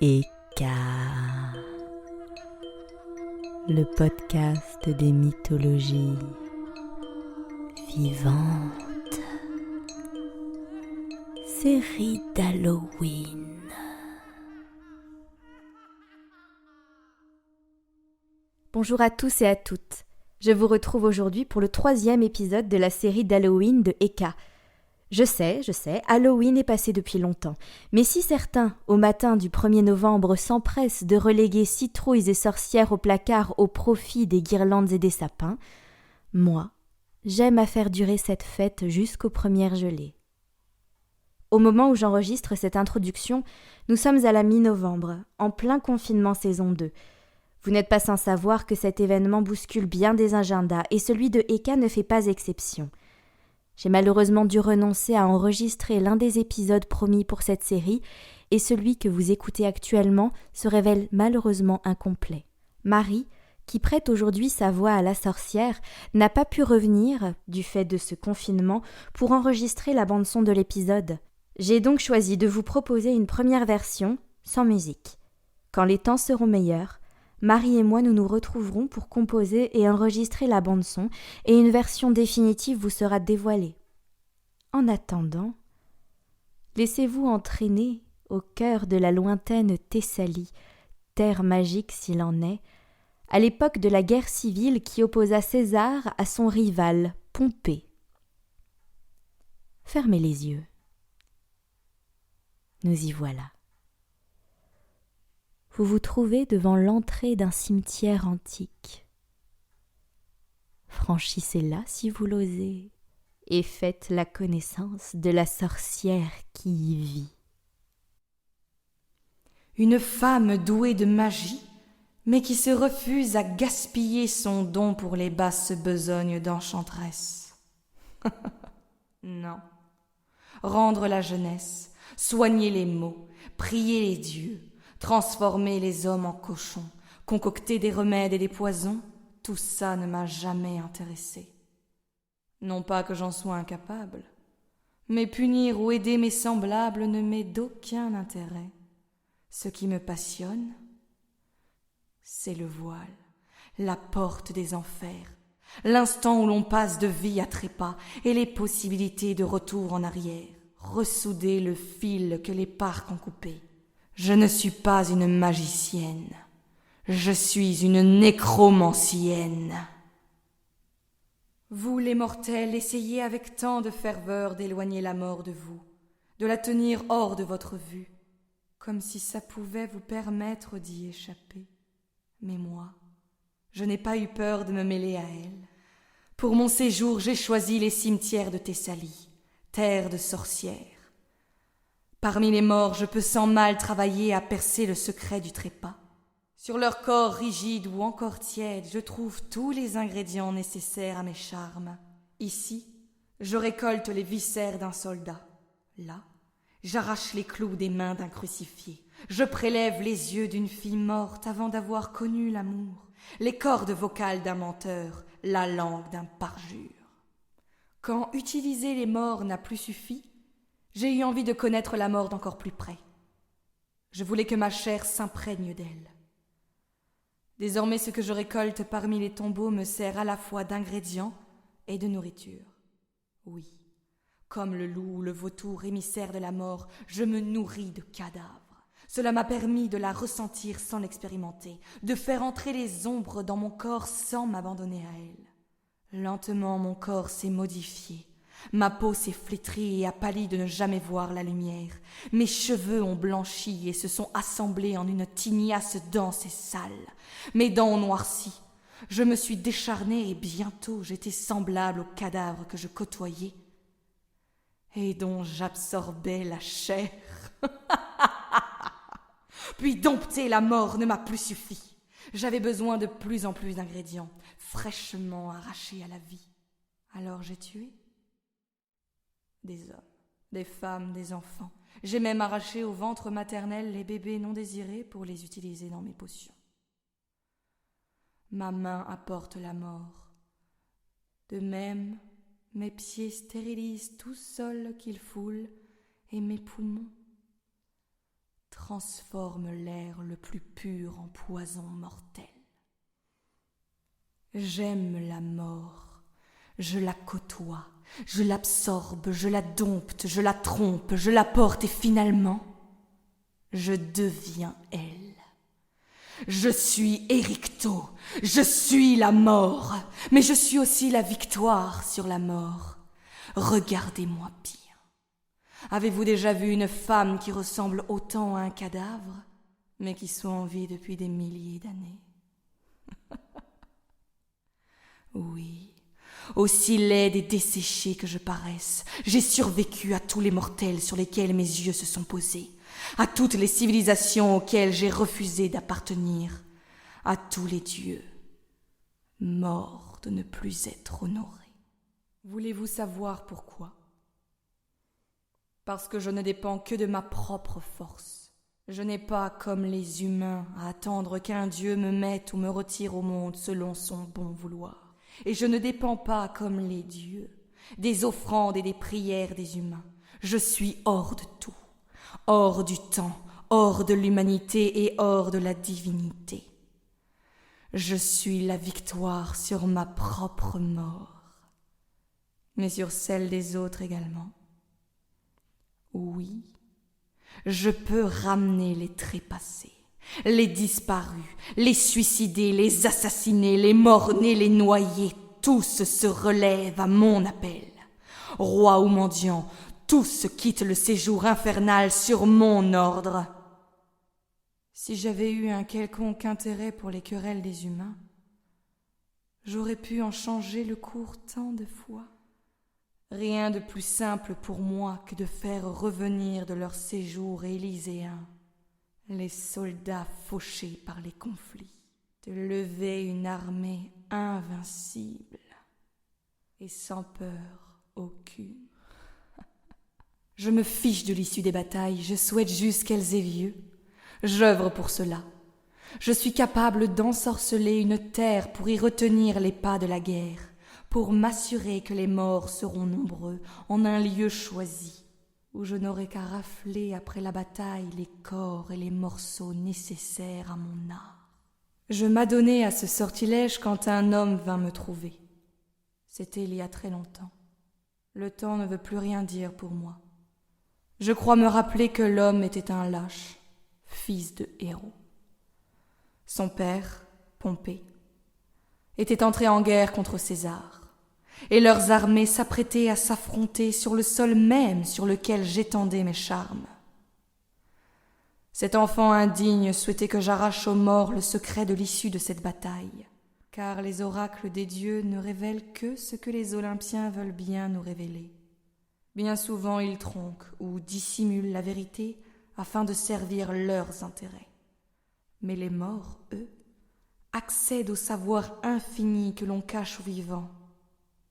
Eka, le podcast des mythologies vivantes, série d'Halloween. Bonjour à tous et à toutes. Je vous retrouve aujourd'hui pour le 3e épisode de la série d'Halloween de Eka. Je sais, Halloween est passé depuis longtemps, mais si certains, au matin du 1er novembre, s'empressent de reléguer citrouilles et sorcières au placard au profit des guirlandes et des sapins, moi, j'aime à faire durer cette fête jusqu'aux premières gelées. Au moment où j'enregistre cette introduction, nous sommes à la mi-novembre, en plein confinement saison 2. Vous n'êtes pas sans savoir que cet événement bouscule bien des agendas et celui de Eka ne fait pas exception. J'ai malheureusement dû renoncer à enregistrer l'un des épisodes promis pour cette série et celui que vous écoutez actuellement se révèle malheureusement incomplet. Marie, qui prête aujourd'hui sa voix à la sorcière, n'a pas pu revenir, du fait de ce confinement, pour enregistrer la bande-son de l'épisode. J'ai donc choisi de vous proposer une première version, sans musique. Quand les temps seront meilleurs, Marie et moi nous nous retrouverons pour composer et enregistrer la bande-son et une version définitive vous sera dévoilée. En attendant, laissez-vous entraîner au cœur de la lointaine Thessalie, terre magique s'il en est, à l'époque de la guerre civile qui opposa César à son rival, Pompée. Fermez les yeux. Nous y voilà. Vous vous trouvez devant l'entrée d'un cimetière antique. Franchissez-la si vous l'osez et faites la connaissance de la sorcière qui y vit. Une femme douée de magie, mais qui se refuse à gaspiller son don pour les basses besognes d'enchanteresse. Non. Rendre la jeunesse, soigner les maux, prier les dieux, transformer les hommes en cochons, concocter des remèdes et des poisons, tout ça ne m'a jamais intéressé. Non pas que j'en sois incapable, mais punir ou aider mes semblables ne m'est d'aucun intérêt. Ce qui me passionne, c'est le voile, la porte des enfers, l'instant où l'on passe de vie à trépas et les possibilités de retour en arrière, ressouder le fil que les parcs ont coupé. Je ne suis pas une magicienne, je suis une nécromancienne. Vous, les mortels, essayez avec tant de ferveur d'éloigner la mort de vous, de la tenir hors de votre vue, comme si ça pouvait vous permettre d'y échapper. Mais moi, je n'ai pas eu peur de me mêler à elle. Pour mon séjour, j'ai choisi les cimetières de Thessalie, terre de sorcières. Parmi les morts, je peux sans mal travailler à percer le secret du trépas. Sur leur corps rigide ou encore tiède, je trouve tous les ingrédients nécessaires à mes charmes. Ici, je récolte les viscères d'un soldat. Là, j'arrache les clous des mains d'un crucifié. Je prélève les yeux d'une fille morte avant d'avoir connu l'amour, les cordes vocales d'un menteur, la langue d'un parjure. Quand utiliser les morts n'a plus suffi, j'ai eu envie de connaître la mort d'encore plus près. Je voulais que ma chair s'imprègne d'elle. Désormais, ce que je récolte parmi les tombeaux me sert à la fois d'ingrédient et de nourriture. Oui, comme le loup ou le vautour émissaire de la mort, je me nourris de cadavres. Cela m'a permis de la ressentir sans l'expérimenter, de faire entrer les ombres dans mon corps sans m'abandonner à elles. Lentement, mon corps s'est modifié. Ma peau s'est flétrie et a pâli de ne jamais voir la lumière. Mes cheveux ont blanchi et se sont assemblés en une tignasse dense et sale. Mes dents ont noirci. Je me suis décharnée et bientôt j'étais semblable au cadavre que je côtoyais et dont j'absorbais la chair. Puis dompter la mort ne m'a plus suffi. J'avais besoin de plus en plus d'ingrédients, fraîchement arrachés à la vie. Alors j'ai tué des hommes, des femmes, des enfants. J'ai même arraché au ventre maternel les bébés non désirés pour les utiliser dans mes potions. Ma main apporte la mort. De même, mes pieds stérilisent tout sol qu'ils foulent et mes poumons. transforme l'air le plus pur en poison mortel. J'aime la mort, je la côtoie, je l'absorbe, je la dompte, je la trompe, je la porte et finalement, je deviens elle. Je suis Éricto, je suis la mort, mais je suis aussi la victoire sur la mort. Regardez-moi bien. Avez-vous déjà vu une femme qui ressemble autant à un cadavre, mais qui soit en vie depuis des milliers d'années? Oui, aussi laide et desséchée que je paraisse, j'ai survécu à tous les mortels sur lesquels mes yeux se sont posés, à toutes les civilisations auxquelles j'ai refusé d'appartenir, à tous les dieux, morts de ne plus être honorés. Voulez-vous savoir pourquoi? Parce que je ne dépends que de ma propre force. Je n'ai pas, comme les humains, à attendre qu'un dieu me mette ou me retire au monde selon son bon vouloir. Et je ne dépends pas, comme les dieux, des offrandes et des prières des humains. Je suis hors de tout, hors du temps, hors de l'humanité et hors de la divinité. Je suis la victoire sur ma propre mort, mais sur celle des autres également. Oui, je peux ramener les trépassés, les disparus, les suicidés, les assassinés, les morts-nés, les noyés. Tous se relèvent à mon appel. Roi ou mendiant, tous quittent le séjour infernal sur mon ordre. Si j'avais eu un quelconque intérêt pour les querelles des humains, j'aurais pu en changer le cours tant de fois. Rien de plus simple pour moi que de faire revenir de leur séjour élyséen les soldats fauchés par les conflits, de lever une armée invincible et sans peur aucune. Je me fiche de l'issue des batailles, je souhaite juste qu'elles aient lieu. J'œuvre pour cela. Je suis capable d'ensorceler une terre pour y retenir les pas de la guerre, pour m'assurer que les morts seront nombreux en un lieu choisi, où je n'aurai qu'à rafler après la bataille les corps et les morceaux nécessaires à mon art. Je m'adonnai à ce sortilège quand un homme vint me trouver. C'était il y a très longtemps. Le temps ne veut plus rien dire pour moi. Je crois me rappeler que l'homme était un lâche, fils de héros. Son père, Pompée, était entré en guerre contre César, et leurs armées s'apprêtaient à s'affronter sur le sol même sur lequel j'étendais mes charmes. Cet enfant indigne souhaitait que j'arrache aux morts le secret de l'issue de cette bataille, car les oracles des dieux ne révèlent que ce que les Olympiens veulent bien nous révéler. Bien souvent ils tronquent ou dissimulent la vérité afin de servir leurs intérêts. Mais les morts, eux, accèdent au savoir infini que l'on cache aux vivants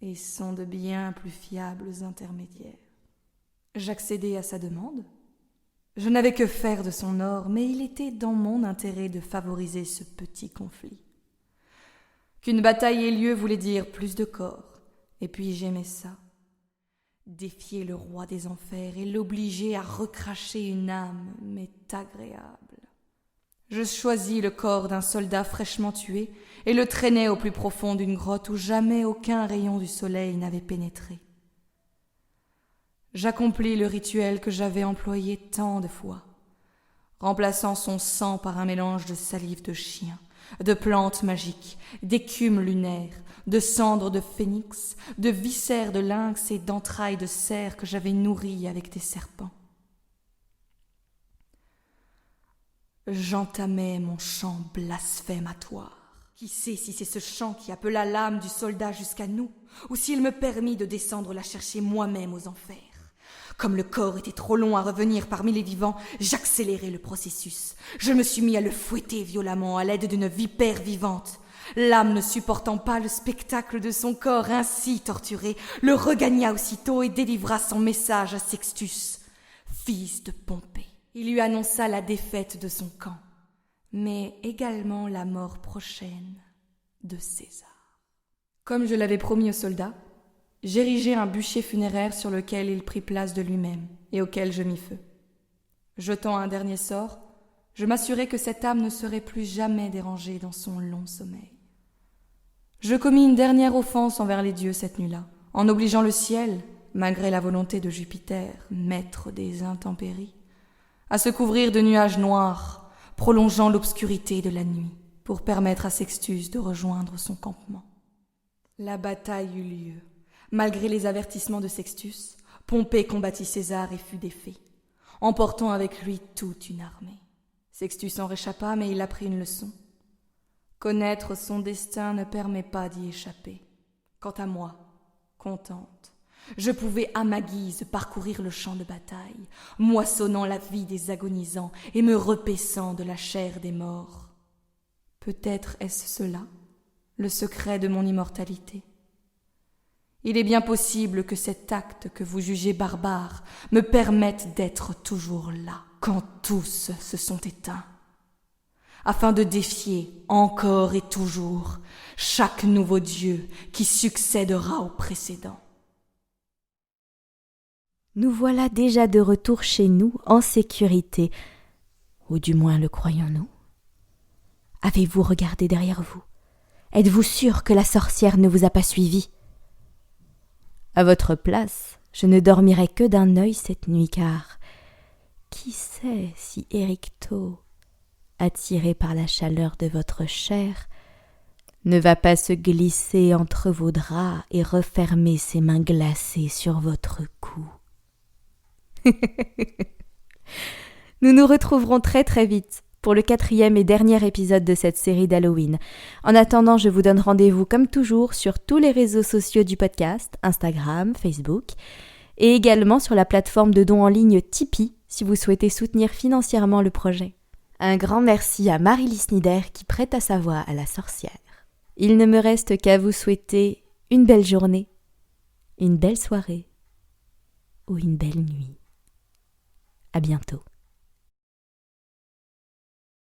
et sont de bien plus fiables intermédiaires. J'accédai à sa demande. Je n'avais que faire de son or, mais il était dans mon intérêt de favoriser ce petit conflit. Qu'une bataille ait lieu voulait dire plus de corps, et puis j'aimais ça. Défier le roi des enfers et l'obliger à recracher une âme m'est agréable. Je choisis le corps d'un soldat fraîchement tué et le traînai au plus profond d'une grotte où jamais aucun rayon du soleil n'avait pénétré. J'accomplis le rituel que j'avais employé tant de fois, remplaçant son sang par un mélange de salive de chien, de plantes magiques, d'écume lunaire, de cendres de phénix, de viscères de lynx et d'entrailles de cerf que j'avais nourries avec des serpents. J'entamais mon chant blasphématoire. Qui sait si c'est ce chant qui appela l'âme du soldat jusqu'à nous, ou s'il me permit de descendre la chercher moi-même aux enfers. Comme le corps était trop long à revenir parmi les vivants, j'accélérai le processus. Je me suis mis à le fouetter violemment à l'aide d'une vipère vivante. L'âme, ne supportant pas le spectacle de son corps ainsi torturé, le regagna aussitôt et délivra son message à Sextus, fils de Pompée. Il lui annonça la défaite de son camp, mais également la mort prochaine de César. Comme je l'avais promis aux soldats, j'érigeai un bûcher funéraire sur lequel il prit place de lui-même et auquel je mis feu. Jetant un dernier sort, je m'assurai que cette âme ne serait plus jamais dérangée dans son long sommeil. Je commis une dernière offense envers les dieux cette nuit-là, en obligeant le ciel, malgré la volonté de Jupiter, maître des intempéries, à se couvrir de nuages noirs, prolongeant l'obscurité de la nuit, pour permettre à Sextus de rejoindre son campement. La bataille eut lieu. Malgré les avertissements de Sextus, Pompée combattit César et fut défait, emportant avec lui toute une armée. Sextus en réchappa, mais il apprit une leçon. Connaître son destin ne permet pas d'y échapper. Quant à moi, contente, je pouvais à ma guise parcourir le champ de bataille, moissonnant la vie des agonisants et me repaissant de la chair des morts. Peut-être est-ce cela, le secret de mon immortalité. Il est bien possible que cet acte que vous jugez barbare me permette d'être toujours là, quand tous se sont éteints, afin de défier encore et toujours chaque nouveau dieu qui succédera au précédent. Nous voilà déjà de retour chez nous en sécurité, ou du moins le croyons-nous. Avez-vous regardé derrière vous? Êtes-vous sûr que la sorcière ne vous a pas suivi? À votre place, je ne dormirai que d'un œil cette nuit, car qui sait si Érycto, attiré par la chaleur de votre chair, ne va pas se glisser entre vos draps et refermer ses mains glacées sur votre cou. Nous nous retrouverons très très vite pour le 4e et dernier épisode de cette série d'Halloween. En attendant, je vous donne rendez-vous comme toujours sur tous les réseaux sociaux du podcast, Instagram, Facebook, et également sur la plateforme de dons en ligne Tipeee si vous souhaitez soutenir financièrement le projet. Un grand merci à Marie-Lise Nider qui prête à sa voix à la sorcière. Il ne me reste qu'à vous souhaiter une belle journée, une belle soirée ou une belle nuit. À bientôt.